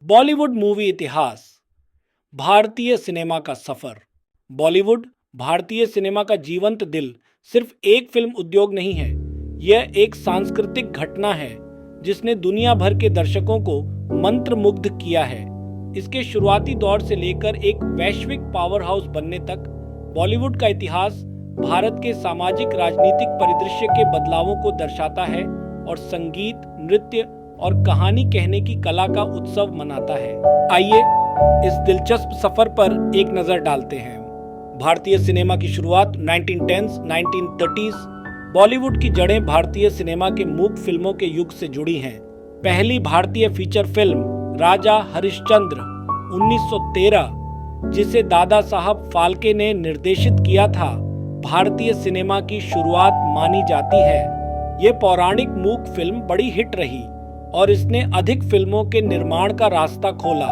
Bollywood movie इतिहास। भारतीय cinema का सफर। बॉलीवुड भारतीय सिनेमा का जीवंत दिल सिर्फ एक फिल्म उद्योग नहीं है, यह एक सांस्कृतिक घटना है जिसने दुनिया भर के दर्शकों को मंत्रमुग्ध किया है। इसके शुरुआती दौर से लेकर एक वैश्विक पावर हाउस बनने तक बॉलीवुड का इतिहास भारत के सामाजिक राजनीतिक परिदृश्य के बदलावों को दर्शाता है और संगीत, नृत्य और कहानी कहने की कला का उत्सव मनाता है। आइए इस दिलचस्प सफर पर एक नजर डालते हैं। भारतीय सिनेमा की शुरुआत 1910s, 1930s। बॉलीवुड की जड़ें भारतीय सिनेमा के मूक फिल्मों के युग से जुड़ी हैं। पहली भारतीय फीचर फिल्म राजा हरिश्चंद्र 1913, जिसे दादा साहब फाल्के ने निर्देशित किया था, भारतीय सिनेमा की शुरुआत मानी जाती है। ये पौराणिक मूक फिल्म बड़ी हिट रही और इसने अधिक फिल्मों के निर्माण का रास्ता खोला।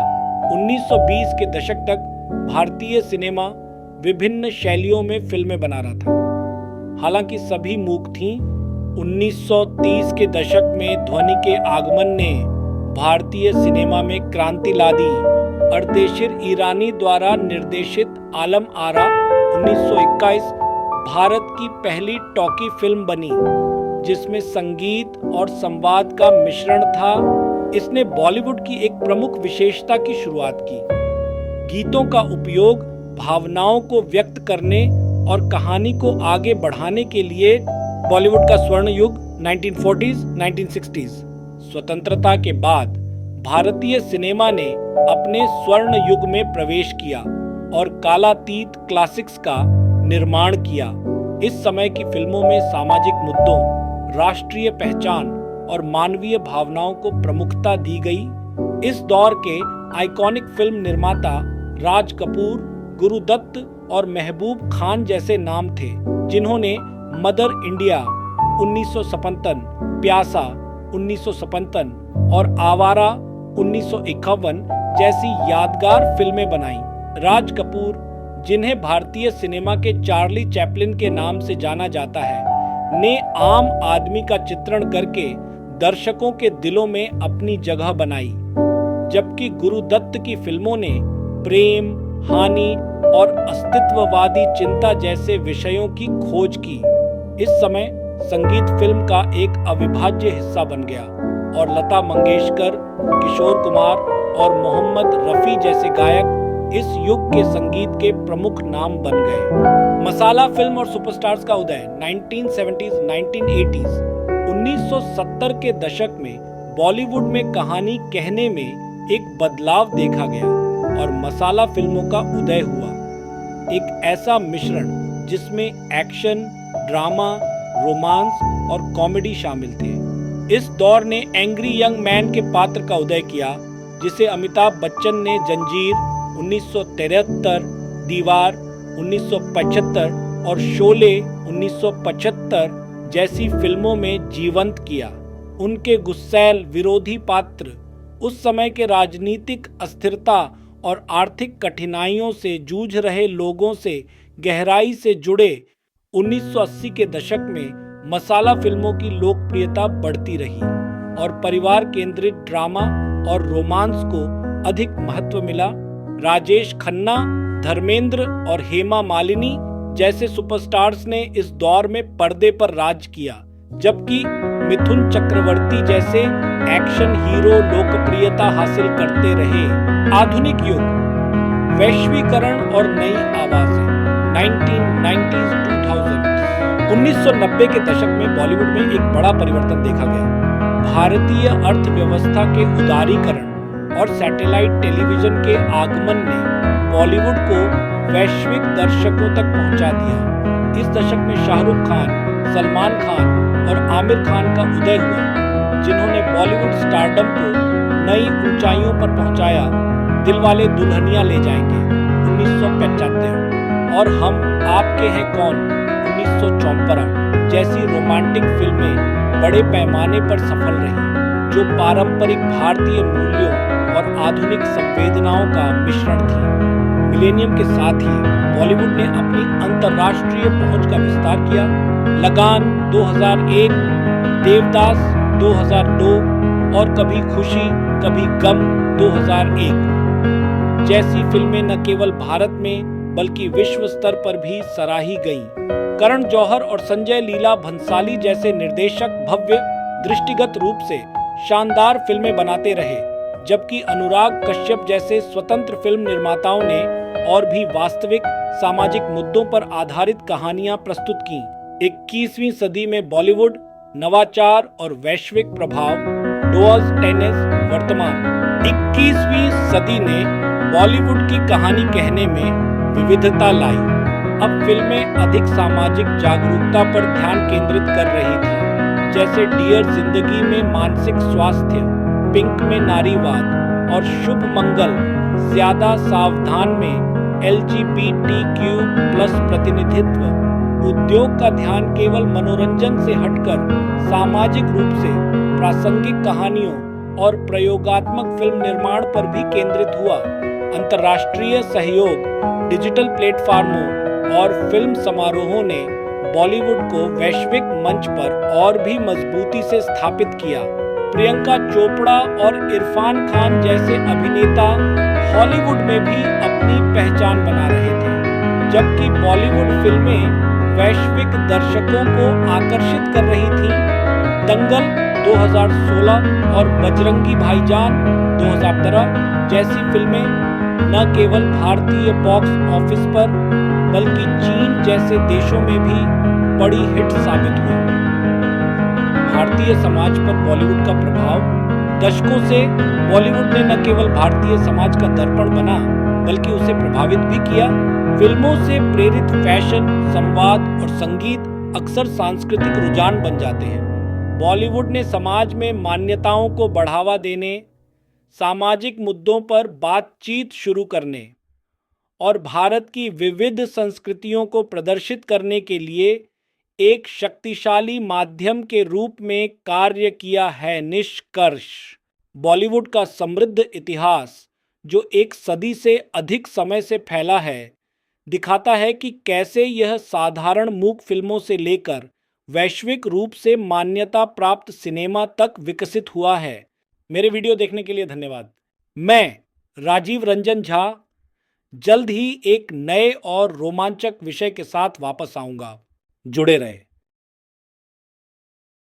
1920 के दशक तक भारतीय सिनेमा विभिन्न शैलियों में फिल्में बना रहा था, हालांकि सभी मूक थीं। 1930 के दशक में ध्वनि के आगमन ने भारतीय सिनेमा में क्रांति ला दी। अर्देशिर ईरानी द्वारा निर्देशित आलम आरा 1921 भारत की पहली टॉकी फिल्म बनी, जिसमें संगीत और संवाद का मिश्रण था। इसने बॉलीवुड की एक प्रमुख विशेषता की शुरुआत की। गीतों का उपयोग भावनाओं को व्यक्त करने और कहानी को आगे बढ़ाने के लिए। बॉलीवुड का स्वर्ण युग 1940s, 1960s। स्वतंत्रता के बाद भारतीय सिनेमा ने अपने स्वर्ण युग में प्रवेश किया और कालातीत क्लासिक्स का निर्माण किया। इस समय की फिल्मों में सामाजिक मुद्दों, राष्ट्रीय पहचान और मानवीय भावनाओं को प्रमुखता दी गई। इस दौर के आइकॉनिक फिल्म निर्माता राज कपूर, गुरुदत्त और महबूब खान जैसे नाम थे, जिन्होंने मदर इंडिया 1957, प्यासा 1957 और आवारा 1951 जैसी यादगार फिल्में बनाई। राज कपूर, जिन्हें भारतीय सिनेमा के चार्ली चैपलिन के नाम से जाना जाता है, ने आम आदमी का चित्रण करके दर्शकों के दिलों में अपनी जगह बनाई, जबकि गुरुदत्त की फिल्मों ने प्रेम, हानि और अस्तित्ववादी चिंता जैसे विषयों की खोज की। इस समय संगीत फिल्म का एक अविभाज्य हिस्सा बन गया और लता मंगेशकर, किशोर कुमार और मोहम्मद रफी जैसे गायक इस युग के संगीत के प्रमुख नाम बन गए। मसाला फिल्म और सुपरस्टार्स का उदय 1970s, 1980s। 1970 के दशक में बॉलीवुड में कहानी कहने में एक बदलाव देखा गया और मसाला फिल्मों का उदय हुआ। एक ऐसा मिश्रण जिसमें एक्शन, ड्रामा, रोमांस और कॉमेडी शामिल थे। इस दौर ने एंग्री यंग मैन के पात्र का उदय किया, जिसे अमिताभ बच्चन ने जंजीर 1973, दीवार 1975 और शोले 1975 जैसी फिल्मों में जीवंत किया। उनके गुस्सैल विरोधी पात्र उस समय के राजनीतिक अस्थिरता और आर्थिक कठिनाइयों से जूझ रहे लोगों से गहराई से जुड़े। 1980 के दशक में मसाला फिल्मों की लोकप्रियता बढ़ती रही और परिवार केंद्रित ड्रामा और रोमांस को अधिक महत्व मिला। राजेश खन्ना, धर्मेंद्र और हेमा मालिनी जैसे सुपरस्टार्स ने इस दौर में पर्दे पर राज किया, जबकि मिथुन चक्रवर्ती जैसे एक्शन हीरो लोकप्रियता हासिल करते रहे। आधुनिक युग, वैश्वीकरण और नई आवाजें 1990s, 2000। 1990 के दशक में बॉलीवुड में एक बड़ा परिवर्तन देखा गया। भारतीय अर्थव्यवस्था के उदारीकरण और सैटेलाइट टेलीविजन के आगमन ने बॉलीवुड को वैश्विक दर्शकों तक पहुंचा दिया। इस दशक में शाहरुख खान, सलमान खान और आमिर खान का उदय हुआ, जिन्होंने बॉलीवुड स्टारडम को नई ऊंचाइयों पर पहुंचाया। दिलवाले दुल्हनिया ले जाएंगे 1975 और हम आपके हैं कौन 1954 जैसी रोमांटिक फिल्में बड़े पैमाने पर सफल रही, जो पारंपरिक भारतीय मूल्यों और आधुनिक संवेदनाओं का मिश्रण थी। मिलेनियम के साथ ही बॉलीवुड ने अपनी अंतर्राष्ट्रीय पहुंच का विस्तार किया। लगान 2001, देवदास 2002 और कभी खुशी कभी गम 2001 जैसी फिल्में न केवल भारत में बल्कि विश्व स्तर पर भी सराही गईं। करण जौहर और संजय लीला भंसाली जैसे निर्देशक भव्य दृष्टिगत रूप से शानदार फिल्में बनाते रहे, जबकि अनुराग कश्यप जैसे स्वतंत्र फिल्म निर्माताओं ने और भी वास्तविक सामाजिक मुद्दों पर आधारित कहानियां प्रस्तुत की। 21वीं सदी में बॉलीवुड नवाचार और वैश्विक प्रभाव डोअर्स टेनिस वर्तमान 21वीं सदी ने बॉलीवुड की कहानी कहने में विविधता लाई। अब फिल्में अधिक सामाजिक जागरूकता पर ध्यान केंद्रित कर रही थी, जैसे डियर जिंदगी में मानसिक स्वास्थ्य, पिंक में नारीवाद और शुभ मंगल ज्यादा सावधान में LGBTQ+ प्रतिनिधित्व। उद्योग का ध्यान केवल मनोरंजन से हटकर सामाजिक रूप से प्रासंगिक कहानियों और प्रयोगात्मक फिल्म निर्माण पर भी केंद्रित हुआ। अंतर्राष्ट्रीय सहयोग, डिजिटल प्लेटफार्मों और फिल्म समारोहों ने बॉलीवुड को वैश्विक मंच पर और भी मजबूती से स्थापित किया। प्रियंका चोपड़ा और इरफान खान जैसे अभिनेता हॉलीवुड में भी अपनी पहचान बना रहे थे, जबकि बॉलीवुड फिल्में वैश्विक दर्शकों को आकर्षित कर रही थीं। दंगल 2016 और बजरंगी भाईजान 2013 जैसी फिल्में न केवल भारतीय बॉक्स ऑफिस पर बल्कि चीन जैसे देशों में भी बड़ी हिट साबित हुई। भारतीय समाज पर बॉलीवुड का प्रभाव। दशकों से बॉलीवुड ने न केवल भारतीय समाज का दर्पण बना बल्कि उसे प्रभावित भी किया। फिल्मों से प्रेरित फैशन, संवाद और संगीत अक्सर सांस्कृतिक रुझान बन जाते हैं। बॉलीवुड ने समाज में मान्यताओं को बढ़ावा देने, सामाजिक मुद्दों पर बातचीत शुरू करने और भारत की विविध संस्कृतियों को प्रदर्शित करने के लिए एक शक्तिशाली माध्यम के रूप में कार्य किया है। निष्कर्ष, बॉलीवुड का समृद्ध इतिहास, जो एक सदी से अधिक समय से फैला है, दिखाता है कि कैसे यह साधारण मूक फिल्मों से लेकर वैश्विक रूप से मान्यता प्राप्त सिनेमा तक विकसित हुआ है। मेरे वीडियो देखने के लिए धन्यवाद। मैं राजीव रंजन झा जल्द ही एक नए और रोमांचक विषय के साथ वापस आऊंगा। जुड़े रहे।